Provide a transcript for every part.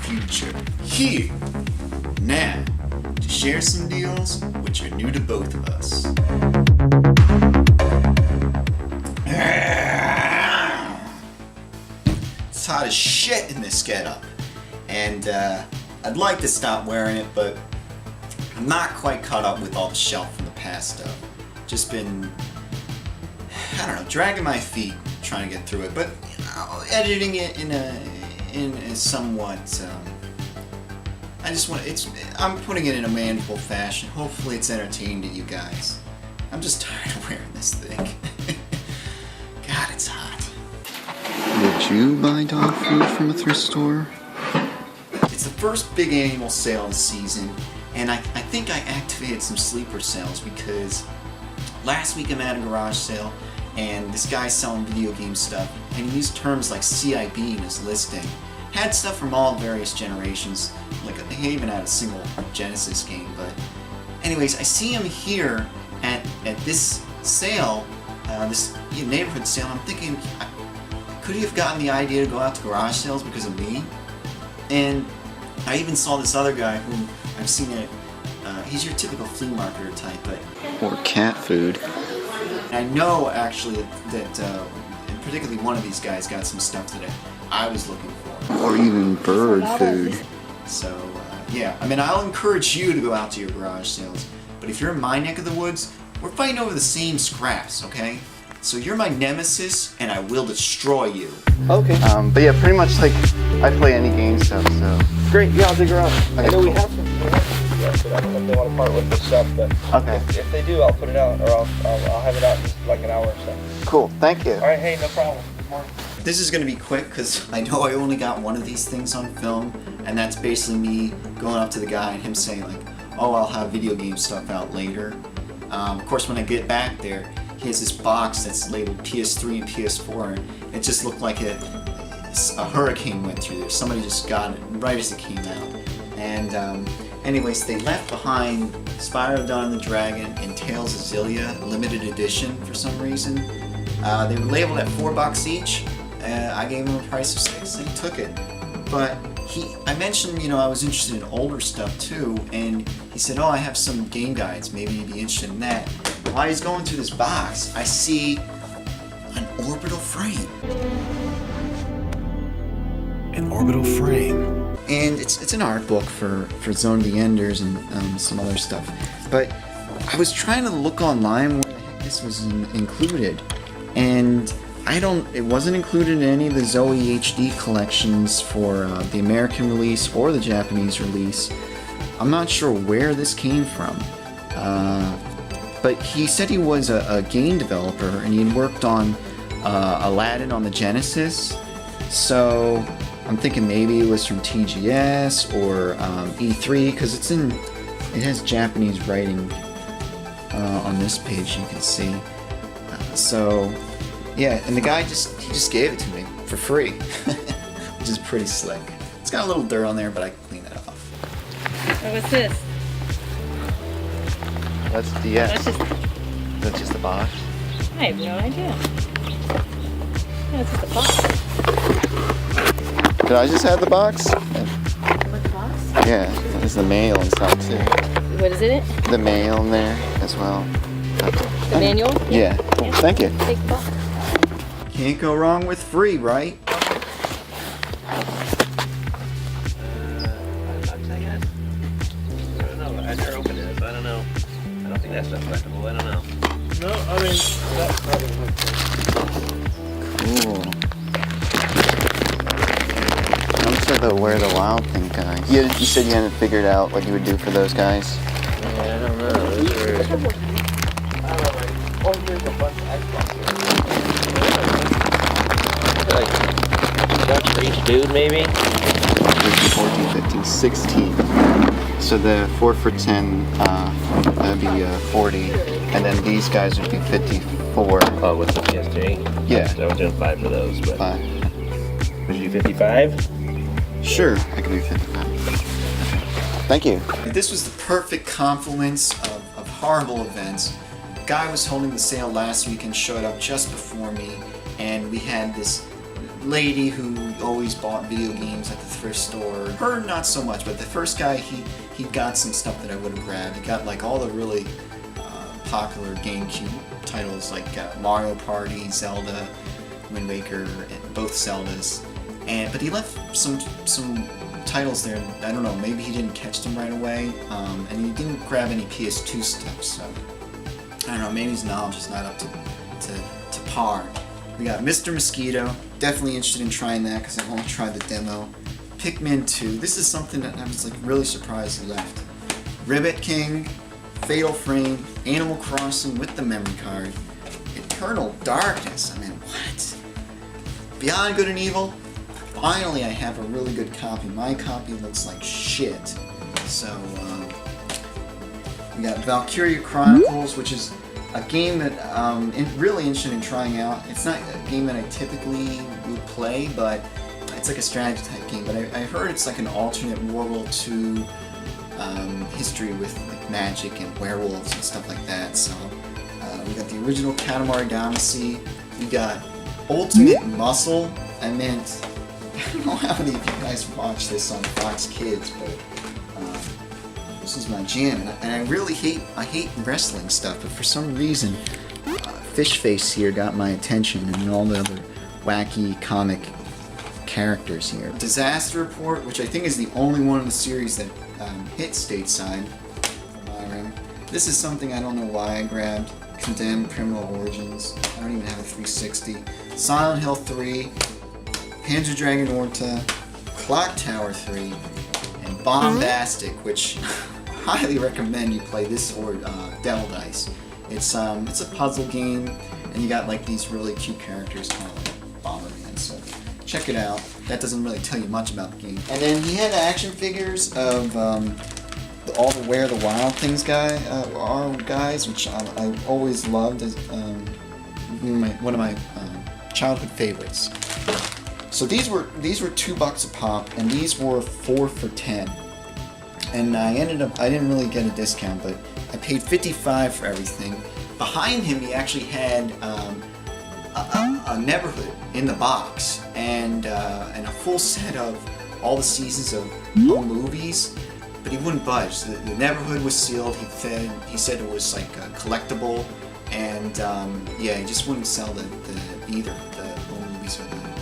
future, here, now, to share some deals which are new to both of us. It's hot as shit in this getup, and I'd like to stop wearing it, but I'm not quite caught up with all the shelf from the past stuff. Just been, I don't know, dragging my feet trying to get through it, but editing it in a somewhat, I'm putting it in a manageable fashion. Hopefully it's entertaining to you guys. I'm just tired of wearing this thing. God, it's hot. Did you buy dog food from a thrift store? It's the first big annual sale of the season, and I think I activated some sleeper sales because last week I'm at a garage sale and this guy's selling video game stuff, and he used terms like CIB in his listing. Had stuff from all various generations, like he even had a single Genesis game, but anyways, I see him here at this sale, this neighborhood sale. I'm thinking, could he have gotten the idea to go out to garage sales because of me? And I even saw this other guy who I've seen it. He's your typical flea marketer type, but Or cat food. I know actually that and particularly one of these guys got some stuff that I was looking for. Or even bird food. So yeah, I mean, I'll encourage you to go out to your garage sales, but if you're in my neck of the woods, we're fighting over the same scraps, okay? So you're my nemesis, and I will destroy you. Okay. But yeah, pretty much like I play any game stuff, so. Great, yeah, I'll dig around. Okay, I know we cool. have some. But I don't know if they want to part with this stuff, but Okay. if they do, I'll put it out, or I'll have it out in just like an hour or so. Cool, thank you. All right, hey, no problem. Good morning. This is going to be quick because I know I only got one of these things on film, and that's basically me going up to the guy and him saying like, oh, I'll have video game stuff out later. Of course, when I get back there, he has this box that's labeled PS3 and PS4, and it just looked like a hurricane went through there. Somebody just got it right as it came out. And anyways, they left behind Spyro Dawn the Dragon and Tales of Xillia limited edition for some reason. They were labeled at $4 each. I gave him a price of $6 and he took it. But I mentioned, I was interested in older stuff too, and he said, oh, I have some game guides, maybe you'd be interested in that. While he's going through this box, I see an orbital frame. An orbital frame. And it's an art book for Zone of the Enders and some other stuff. But I was trying to look online where the heck this was included, and it wasn't included in any of the Zoe HD collections for the American release or the Japanese release. I'm not sure where this came from. But he said he was a game developer and he had worked on Aladdin on the Genesis. So I'm thinking maybe it was from TGS or E3 because it has Japanese writing on this page, you can see. So yeah, and the guy just gave it to me for free, which is pretty slick. It's got a little dirt on there, but I can clean that off. Oh, what's this? That's DS. That's just a box. I have no idea. No, it's just a box. Did I just have the box? What box? Yeah, there's the mail inside too. What is it? The mail in there as well. The manual? Yeah. Cool. Thank you. Big box. Can't go wrong with free, right? I don't know. I never opened it, so I don't know. I don't think that's collectible. I don't know. No, I mean, that's probably Cool. Those are the Where the Wild Thing guys. You said you hadn't figured out what you would do for those guys. Yeah, I don't know. Those are... I don't know. Oh, here's a bunch of Xbox here. Like, for each dude, maybe? 14, 15, 16. So the 4 for 10, that'd be 40. And then these guys would be 54. Oh, with the PS3? Yeah. So I was doing 5 for those, but... 5. Would you do 55? Sure, I can do 55. Thank you. This was the perfect confluence of horrible events. Guy was holding the sale last week and showed up just before me, and we had this lady who always bought video games at the thrift store. Her, not so much, but the first guy, he got some stuff that I would have grabbed. He got like all the really popular GameCube titles like Mario Party, Zelda, Wind Waker, and both Zeldas. But he left some titles there. I don't know, maybe he didn't catch them right away, and he didn't grab any PS2 stuff. So I don't know, maybe his knowledge is not up to par. We got Mr. Mosquito. Definitely interested in trying that because I've only tried the demo. Pikmin 2. This is something that I was like really surprised he left. Ribbit King, Fatal Frame, Animal Crossing with the memory card, Eternal Darkness. I mean, what? Beyond Good and Evil. Finally, I have a really good copy. My copy looks like shit. So we got Valkyria Chronicles, which is a game that I'm really interested in trying out. It's not a game that I typically would play, but it's like a strategy type game. But I heard it's like an alternate World War II history with like magic and werewolves and stuff like that. So we got the original Katamari Damacy. We got Ultimate Muscle. I don't know how many of you guys watch this on Fox Kids, but this is my jam, and I really hate wrestling stuff, but for some reason, Fish Face here got my attention, and all the other wacky comic characters here. Disaster Report, which I think is the only one in the series that hit stateside from IRM. This is something I don't know why I grabbed. Condemned Criminal Origins. I don't even have a 360. Silent Hill 3, Panzer Dragon Orta, Clock Tower 3, and Bombastic, which I highly recommend you play this or Devil Dice. It's a puzzle game, and you got like these really cute characters, kind of like Bomberman. So check it out. That doesn't really tell you much about the game. And then he had action figures of all the Where the Wild Things guys, which I always loved as one of my childhood favorites. So these were $2 a pop, and these were 4 for $10. And I didn't really get a discount, but I paid $55 for everything. Behind him, he actually had a neighborhood in the box, and a full set of all the seasons of home movies. But he wouldn't budge. The neighborhood was sealed. He said it was like a collectible, and yeah, he just wouldn't sell either the home movies or the neighborhood.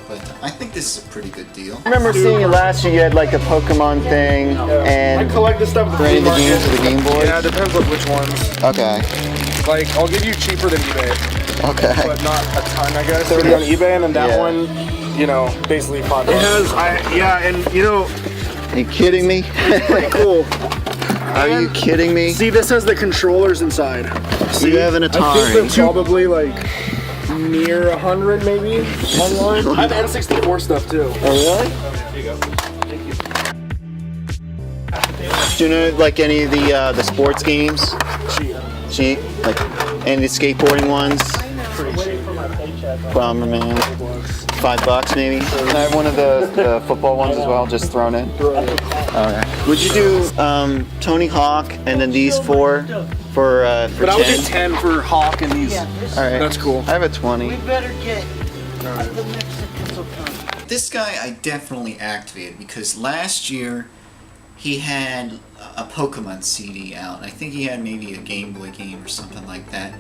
But I think this is a pretty good deal. I remember seeing you last year. You had like a Pokemon thing, and I collect this stuff at the any of the flea games market. for the Game Boy. Yeah, it depends on which ones. Okay. Like, I'll give you cheaper than eBay, Okay. but not a ton, I guess. 30 on eBay, and then that one, you know, basically $5. It has, yeah, and you know, Are you kidding me? it's pretty cool. Are you kidding me? See, this has the controllers inside. See, You have an I think Atari. they're probably like near 100 maybe online. I have N64 stuff too. Oh really? Here you go. Thank you. Do you know like any of the sports games? Cheap. Like any of the skateboarding ones? Bomberman. $5 maybe. Can I have one of the football ones as well, just thrown in? Okay. Would you do Tony Hawk and then these four for But I would 10? get 10 for Hawk and these. All right. That's cool. I have a 20. Better get the Mexicans will come. This guy I definitely activated because last year he had a Pokemon CD out. And I think he had maybe a Game Boy game or something like that.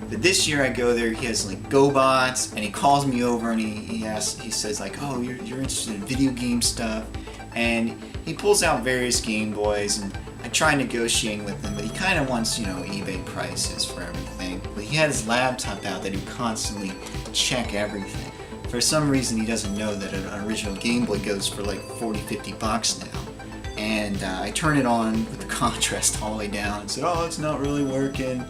But this year I go there, he has like GoBots, and he calls me over and he says like, oh, you're interested in video game stuff, and he pulls out various Game Boys, and I try negotiating with him, but he kind of wants, you know, eBay prices for everything. But he had his laptop out that he would constantly check everything. For some reason he doesn't know that an original Game Boy goes for like $40-50 now. And I turn it on with the contrast all the way down and said, oh, it's not really working.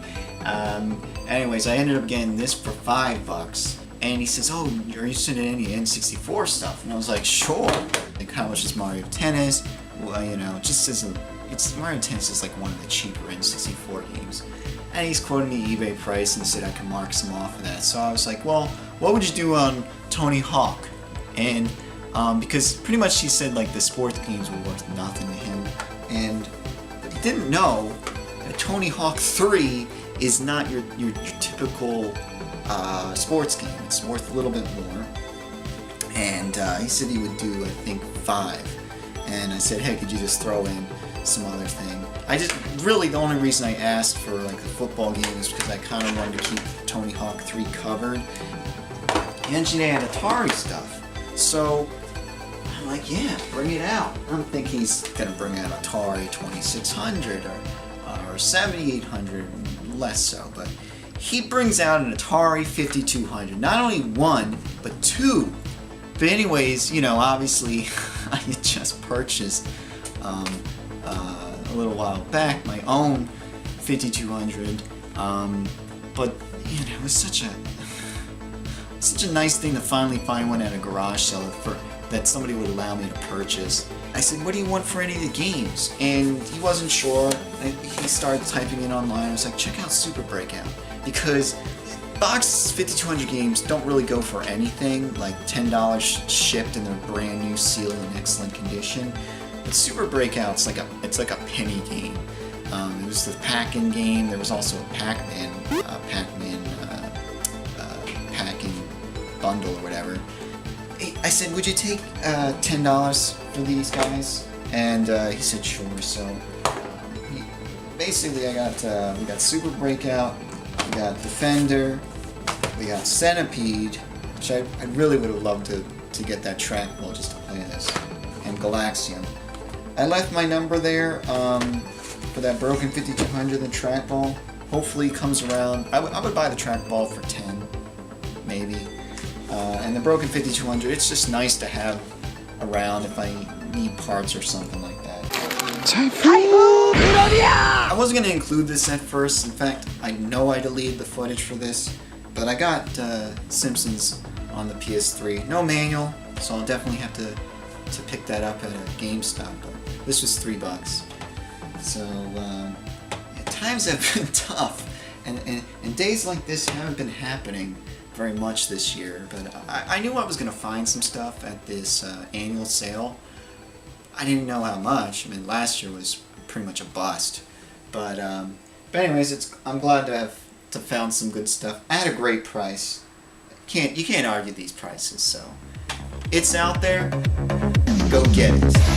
Anyways, I ended up getting this for $5. And he says, oh, are you interested in any N64 stuff? And I was like, sure. Like, how much is Mario Tennis? Well, you know, it just isn't. Mario Tennis is like one of the cheaper N64 games. And he's quoting me eBay price and said I can mark some off of that. So I was like, well, what would you do on Tony Hawk? And because pretty much he said like the sports games were worth nothing to him, and but he didn't know that Tony Hawk 3 is not your typical sports game. It's worth a little bit more. and he said he would do, I think, 5. And I said, hey, could you just throw in some other thing? Really, the only reason I asked for like the football game is because I kind of wanted to keep Tony Hawk 3 covered. And she had Atari stuff. So I'm like, yeah, bring it out. I don't think he's gonna bring out Atari 2600 or 7800, less so, but he brings out an Atari 5200. Not only 1, but 2. But anyways, you know, obviously I had just purchased a little while back my own 5200, but you know, it was such a nice thing to finally find one at a garage sale that somebody would allow me to purchase. I said, what do you want for any of the games? And he wasn't sure. He started typing in online. I was like, check out Super Breakout, because box 5200 games don't really go for anything, like $10 shipped and they're brand new, sealed, in excellent condition. But Super Breakout's it's like a penny game. It was the Pac-In game. There was also a Pac-Man packing bundle or whatever. I said, would you take $10 for these guys? And he said, sure. So basically, we got Super Breakout, we got Defender, we got Centipede, which I really would have loved to get that trackball just to play this, and Galaxium. I left my number there for that broken 5200 and trackball. Hopefully it comes around. I would buy the trackball for 10, maybe. And the broken 5200, it's just nice to have around if I need parts or something like that. I wasn't going to include this at first. In fact, I know I deleted the footage for this, but I got Simpsons on the PS3. No manual, so I'll definitely have to pick that up at a GameStop. But this was $3. So times have been tough, and days like this haven't been happening very much this year. But I knew I was going to find some stuff at this annual sale. I didn't know how much. I mean, last year was pretty much a bust. But anyways, I'm glad to have found some good stuff at a great price. You can't argue these prices. So it's out there. Go get it.